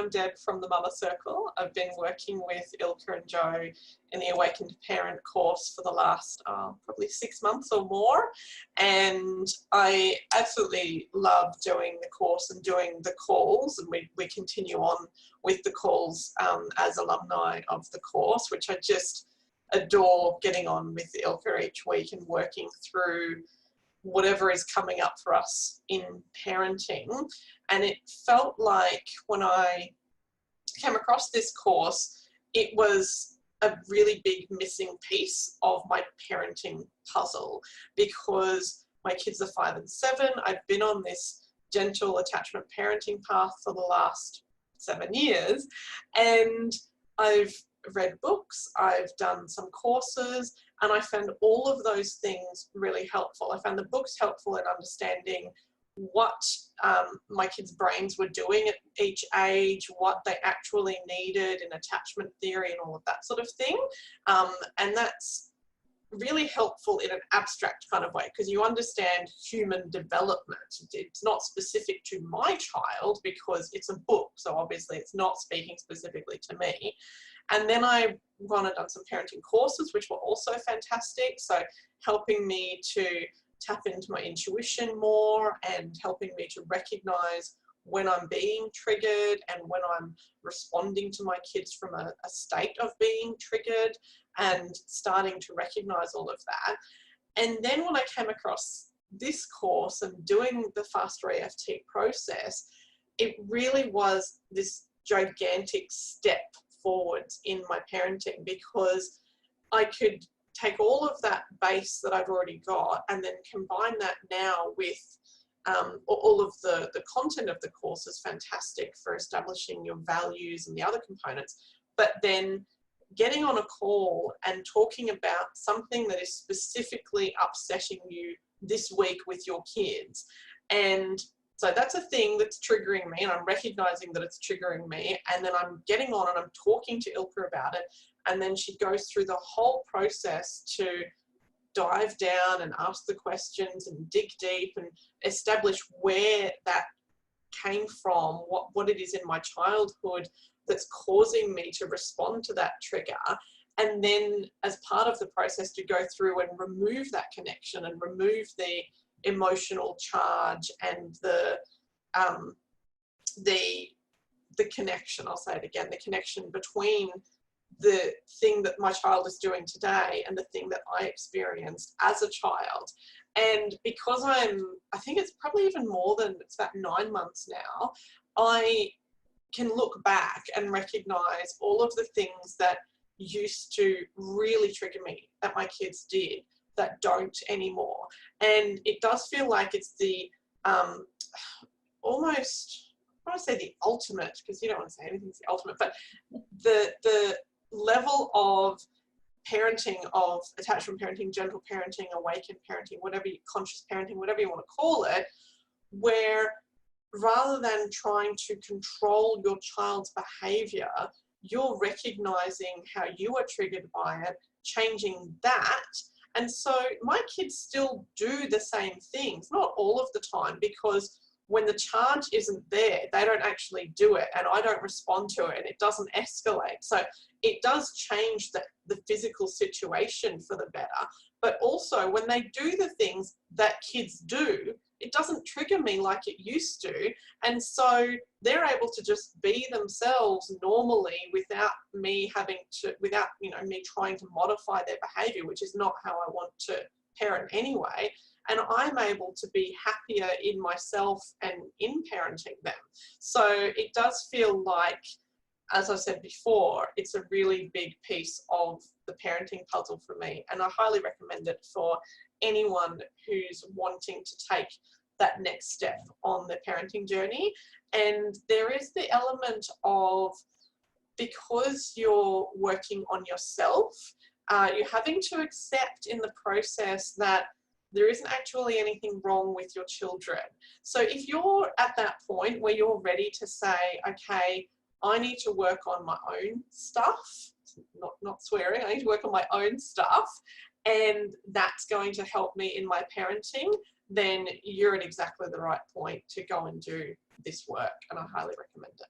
I'm Deb from the Mama Circle. I've been working with Ilka and Joe in the Awakened Parent course for the last probably 6 months or more, and I absolutely love doing the course and doing the calls, and we continue on with the calls as alumni of the course, which I just adore getting on with Ilka each week and working through whatever is coming up for us in parenting. And it felt like when I came across this course, it was a really big missing piece of my parenting puzzle, because my kids are 5 and 7. I've been on this gentle attachment parenting path for the last 7 years, and I've read books, I've done some courses, and I found all of those things really helpful. I found the books helpful in understanding what my kids' brains were doing at each age, what they actually needed in attachment theory and all of that sort of thing. And that's really helpful in an abstract kind of way, because you understand human development. It's not specific to my child because it's a book, so obviously it's not speaking specifically to me. And then I've gone and done some parenting courses, which were also fantastic. So helping me to tap into my intuition more and helping me to recognize when I'm being triggered and when I'm responding to my kids from a state of being triggered, and starting to recognize all of that. And then when I came across this course and doing the Faster EFT process, it really was this gigantic step forwards in my parenting, because I could take all of that base that I've already got and then combine that now with all of the content of the course is fantastic for establishing your values and the other components, but then getting on a call and talking about something that is specifically upsetting you this week with your kids. And so that's a thing that's triggering me, and I'm recognizing that it's triggering me, and then I'm getting on and I'm talking to Ilka about it, and then she goes through the whole process to dive down and ask the questions and dig deep and establish where that came from, what it is in my childhood that's causing me to respond to that trigger. And then as part of the process to go through and remove that connection and remove the emotional charge and the connection, I'll say it again, the connection between the thing that my child is doing today and the thing that I experienced as a child. And because I think it's probably even more than, it's about 9 months now, I can look back and recognize all of the things that used to really trigger me that my kids did that don't anymore. And it does feel like it's the almost, I don't want to say the ultimate, because you don't want to say anything's the ultimate, but the level of parenting, of attachment parenting, gentle parenting, awakened parenting, whatever conscious parenting, whatever you want to call it, where rather than trying to control your child's behavior, you're recognizing how you are triggered by it, changing that. And so my kids still do the same things, not all of the time, because when the charge isn't there, they don't actually do it, and I don't respond to it, and it doesn't escalate. So it does change the physical situation for the better. But also when they do the things that kids do, it doesn't trigger me like it used to. And so they're able to just be themselves normally without me having to, without, me trying to modify their behavior, which is not how I want to parent anyway. And I'm able to be happier in myself and in parenting them. So it does feel like, as I said before, it's a really big piece of the parenting puzzle for me. And I highly recommend it for anyone who's wanting to take that next step on the parenting journey. And there is the element of, because you're working on yourself, you're having to accept in the process that there isn't actually anything wrong with your children. So if you're at that point where you're ready to say, okay, I need to work on my own stuff, not swearing, I need to work on my own stuff, and that's going to help me in my parenting, then you're at exactly the right point to go and do this work, and I highly recommend it.